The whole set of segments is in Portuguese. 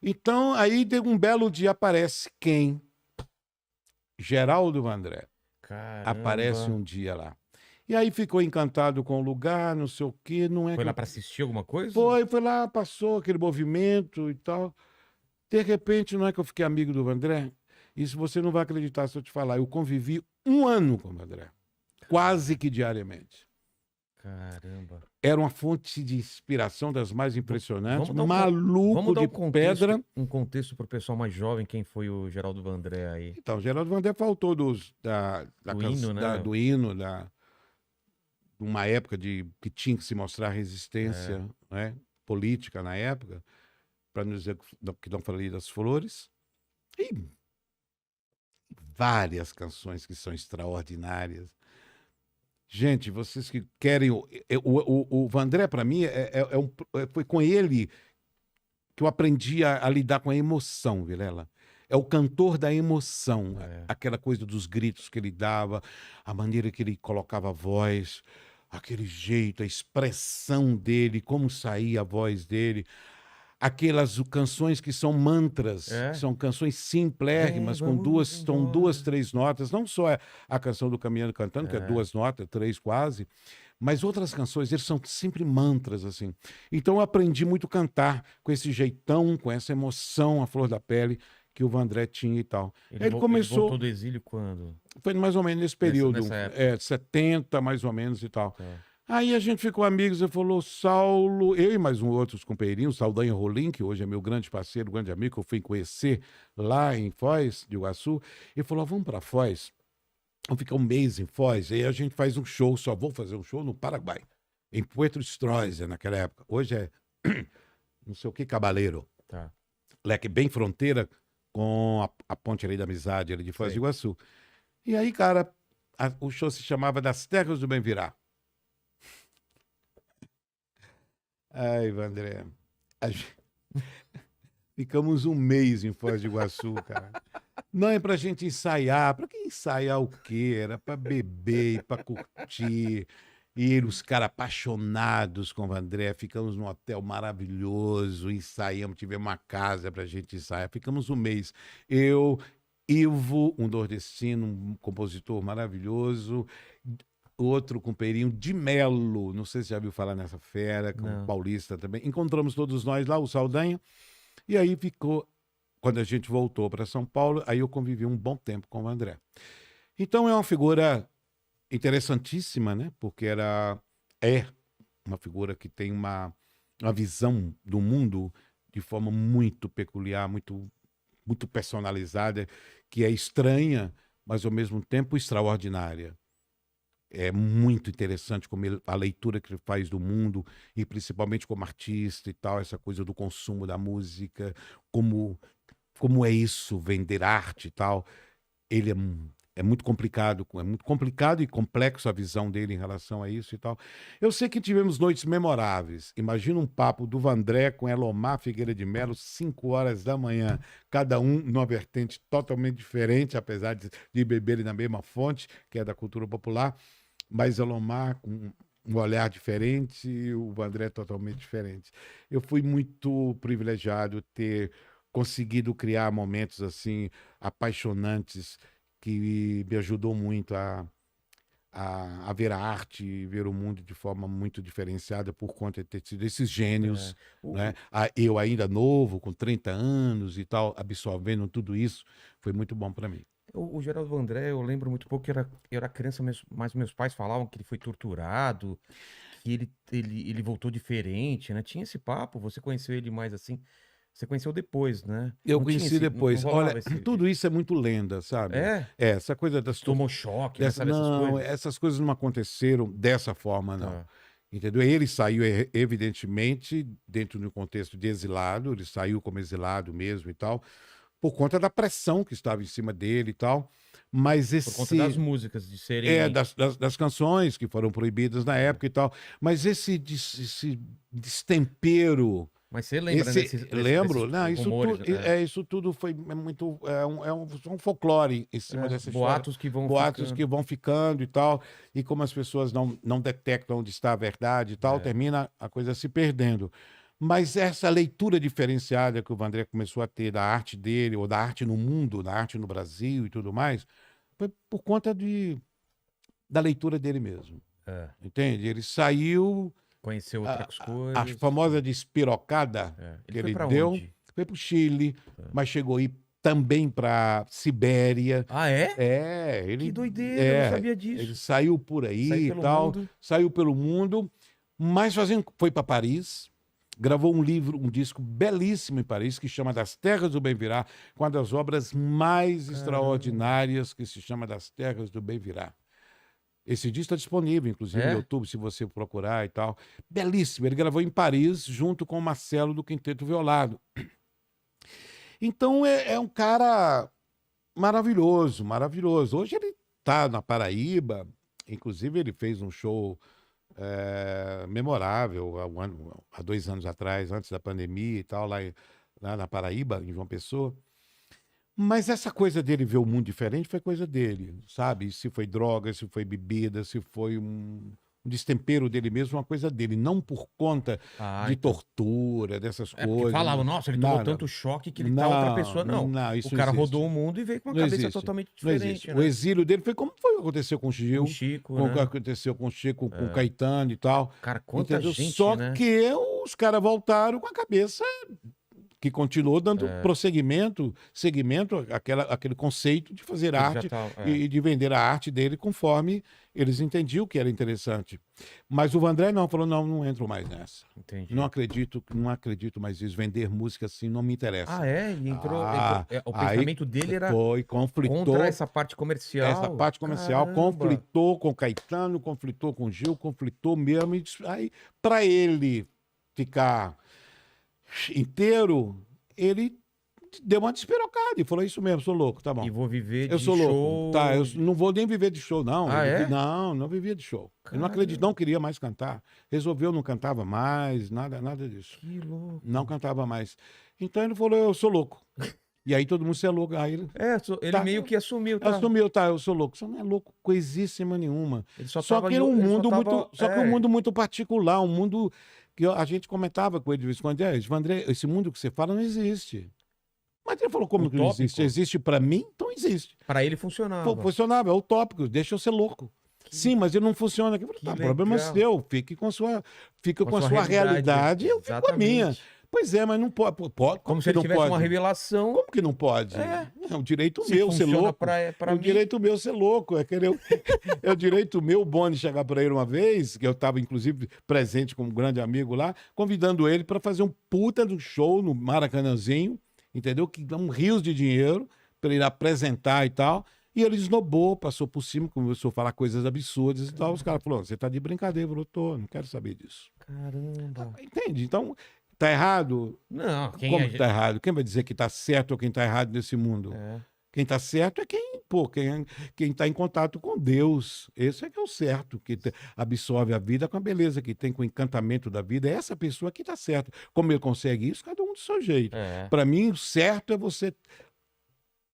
Então, aí de um belo dia aparece quem? Geraldo Vandré. Aparece Caramba. um dia lá. E aí ficou encantado com o lugar, não sei o quê, não é Foi que lá eu... pra assistir alguma coisa? Foi lá, passou aquele movimento e tal. De repente, não é que eu fiquei amigo do Vandré? Isso você não vai acreditar se eu te falar. Eu convivi 1 ano com o Vandré, quase que diariamente. Caramba. Era uma fonte de inspiração das mais impressionantes, Vamos maluco dar de pedra. um contexto pro pessoal mais jovem, quem foi o Geraldo Vandré aí. Então, Geraldo Vandré faltou Do hino, né? do hino, de uma época que tinha que se mostrar resistência, né, política na época, para não dizer que não falei das flores. E várias canções que são extraordinárias. Gente, vocês que querem. O Vandré, para mim, foi com ele que eu aprendi a lidar com a emoção, Vilela. É o cantor da emoção. É. Aquela coisa dos gritos que ele dava, a maneira que ele colocava a voz, aquele jeito, a expressão dele, como saía a voz dele. Aquelas canções que são mantras, que É. são canções simplérrimas, com Vamos são duas, embora. 3 notas, não só a canção do Caminhando Cantando, que é 2 notas, 3 quase, mas outras canções, eles são sempre mantras, assim. Então eu aprendi muito a cantar com esse jeitão, com essa emoção, a flor da pele que o Vandré tinha e tal. Aí ele Ele voltou começou, do exílio quando? foi mais ou menos nesse período, Nessa época. 70 mais ou menos e tal. Tá. Aí a gente ficou amigos, ele falou, Saulo, eu e mais outros companheirinhos, Saldanha Rolim, que hoje é meu grande parceiro, grande amigo, que eu fui conhecer lá em Foz de Iguaçu, ele falou, vamos para Foz, vamos ficar 1 mês em Foz, aí a gente faz um show, só vou fazer um show no Paraguai, em Puerto Estrosa, naquela época. Hoje é não sei o que, Cabaleiro, Tá. leque bem fronteira com a Ponte ali da Amizade, ali de Foz de Sei. Iguaçu. E aí, cara, o show se chamava Das Terras do Bem-Virá. Ai, Vandré. A gen- Ficamos 1 mês em Foz do Iguaçu, cara. Não é pra gente ensaiar. Pra que ensaiar o quê? Era pra beber e pra curtir. E os caras apaixonados com o Vandré. Ficamos num hotel maravilhoso, ensaiamos, tivemos uma casa pra gente ensaiar. Ficamos 1 mês. Eu, Ivo, um nordestino, um compositor maravilhoso, outro companheirinho de Melo, não sei se já viu falar nessa fera, com Não. paulista também. Encontramos todos nós lá, o Saldanha, e aí ficou, quando a gente voltou para São Paulo, aí eu convivi um bom tempo com o André. Então é uma figura interessantíssima, né? Porque é uma figura que tem uma visão do mundo de forma muito peculiar, muito personalizada, que é estranha, mas ao mesmo tempo extraordinária. É muito interessante como a leitura que ele faz do mundo, e principalmente como artista e tal, essa coisa do consumo da música, como é isso, vender arte e tal. Ele é muito complicado e complexo a visão dele em relação a isso e tal. Eu sei que tivemos noites memoráveis. Imagina um papo do Vandré com Elomar Figueira de Melo, 5 horas da manhã, cada um numa vertente totalmente diferente, apesar de beberem na mesma fonte, que é da cultura popular, mas Elomar com um olhar diferente e o Vandré totalmente diferente. Eu fui muito privilegiado ter conseguido criar momentos assim apaixonantes que me ajudou muito a ver a arte e ver o mundo de forma muito diferenciada por conta de ter sido esses É. gênios, né? Eu ainda novo, com 30 anos e tal, absorvendo tudo isso, foi muito bom para mim. O Geraldo Vandré, eu lembro muito pouco que eu era criança, mas meus pais falavam que ele foi torturado, que ele voltou diferente, né? Tinha esse papo, você conheceu ele mais assim? Você conheceu depois, né? Eu Não tinha conheci esse, não depois. Olha, rolava esse. tudo isso é muito lenda, sabe? É? Essa coisa Tomou choque, né? Sabe essas não, coisas? essas coisas não aconteceram dessa forma, não. Tá. Entendeu? Ele saiu, evidentemente, dentro de um contexto de exilado, ele saiu como exilado mesmo e tal, por conta da pressão que estava em cima dele e tal. Mas Por conta das esse. músicas, de serem. Das canções que foram proibidas na época e tal. Mas esse destempero. Mas você lembra Lembro, desses não, rumores, né? isso tudo foi muito, um folclore em cima dessa história. Boatos que vão Boatos ficando. que vão ficando e tal, e como as pessoas não detectam onde está a verdade e tal, É. termina a coisa se perdendo. Mas essa leitura diferenciada que o Vandré começou a ter da arte dele, ou da arte no mundo, da arte no Brasil e tudo mais, foi por conta da leitura dele mesmo. É. Entende? Ele saiu, Conheceu outras a coisas. famosa despirocada É. que Ele foi ele pra deu, onde? foi para o Chile, É. mas chegou aí também para Sibéria. Ah, é? Ele Que doideira, eu não sabia ele disso. saiu por aí Saiu e pelo tal, mundo. saiu pelo mundo, mas foi para Paris, gravou um disco belíssimo em Paris, que chama Das Terras do Bem-Virá, com uma das obras mais Caramba. extraordinárias, que se chama Das Terras do Bem-Virá. Esse disco está disponível, inclusive, É? no YouTube, se você procurar e tal. Belíssimo. Ele gravou em Paris, junto com o Marcelo do Quinteto Violado. Então, é um cara maravilhoso, maravilhoso. Hoje ele está na Paraíba, inclusive ele fez um show memorável há 2 anos atrás, antes da pandemia e tal, lá na Paraíba, em João Pessoa. Mas essa coisa dele ver o mundo diferente foi coisa dele, sabe? Se foi droga, se foi bebida, se foi um destempero dele mesmo, uma coisa dele. Não por conta Ah, de então. tortura, dessas É porque coisas. falavam, nossa, ele tomou Nada. tanto choque que ele tá outra pessoa. Não. Não, isso O cara não existe. rodou o mundo e veio com uma Não cabeça existe. totalmente Não diferente, existe. né? O exílio dele foi como foi o que aconteceu com o Com Gil, o Chico, com o que né? aconteceu com o Chico, com o É. Caetano e tal. Cara, quanta Entendeu? gente, Só né? que os caras voltaram com a cabeça que continuou dando seguimento àquele conceito de fazer Ele já arte tá, e de vender a arte dele conforme eles entendiam que era interessante. Mas o Vandré não, falou, não entro mais nessa. entendi. Não acredito mais nisso. Vender música assim não me interessa. Ah, é? Ele entrou. O aí pensamento dele era conflitou. contra essa parte comercial. Essa parte comercial Caramba. conflitou com o Caetano, conflitou com o Gil, conflitou mesmo. Aí, para ele ficar inteiro, ele deu uma despirocada e falou: Isso mesmo, sou louco, tá bom. E vou viver Eu de sou show. louco. Tá, eu não vou nem viver de show, não. Ah, é? Não vivia de show. Eu não acredito, não queria mais cantar. Resolveu, não cantava mais, nada disso. Que louco. Não cantava mais. Então ele falou: Eu sou louco. E aí todo mundo se é louco. Aí ele Ele Tá. meio que assumiu, tá? assumiu, tá, eu sou louco. Você não é louco coisíssima nenhuma. Ele só Só tava que em- era um ele só mundo tava- muito, só que um mundo muito particular, um mundo que a gente comentava com ele de vez em quando, Vandré, esse mundo que você fala não existe. Mas ele falou, como que não Utópico. existe? Existe pra mim? Então existe. Pra ele funcionava. Funcionava, é utópico, deixa eu ser louco. Sim, mas ele não funciona. Eu falei, Que tá, problema legal. seu, fique com a sua realidade, eu fico com a minha. Exatamente. Pois é, mas não pode. Como se ele não tivesse pode? uma revelação. Como que não pode? É. É um direito Se meu ser funciona louco. pra É mim. o direito meu ser louco. É o direito meu, o Boni, chegar para ele uma vez, que eu estava, inclusive, presente como um grande amigo lá, convidando ele para fazer um puta do show no Maracanãzinho, entendeu? Que dá rios de dinheiro para ele apresentar e tal. E ele esnobou, passou por cima, começou a falar coisas absurdas e tal. Os caras falaram, você tá de brincadeira. Eu falei, tô, não quero saber disso. Caramba. Entende? Então, tá errado? Não, quem Como é. que tá errado? Quem vai dizer que tá certo ou quem tá errado nesse mundo? É. Quem tá certo é quem tá em contato com Deus. Esse é que é o certo, que absorve a vida com a beleza que tem, com o encantamento da vida. É essa pessoa que tá certo. Como ele consegue isso? Cada um do seu jeito. É. Para mim, o certo é você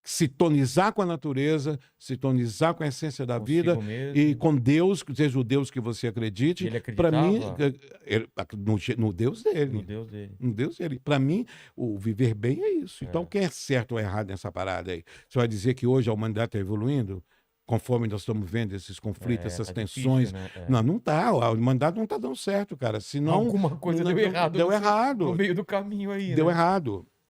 sintonizar com a natureza, sintonizar com a essência da Consigo vida mesmo. e com Deus, seja o Deus que você acredite. Ele Para mim, acreditava? no Deus dele. No Deus dele. Um Deus, ele. Para mim, o viver bem é isso. É. Então, quem é certo ou errado nessa parada aí? Você vai dizer que hoje a humanidade está evoluindo, conforme nós estamos vendo esses conflitos, essas tá tensões? difícil, né? Não, não tá. A humanidade não está dando certo, cara. Senão. Alguma coisa deu errado. Deu No errado. meio do caminho aí. Deu né? errado.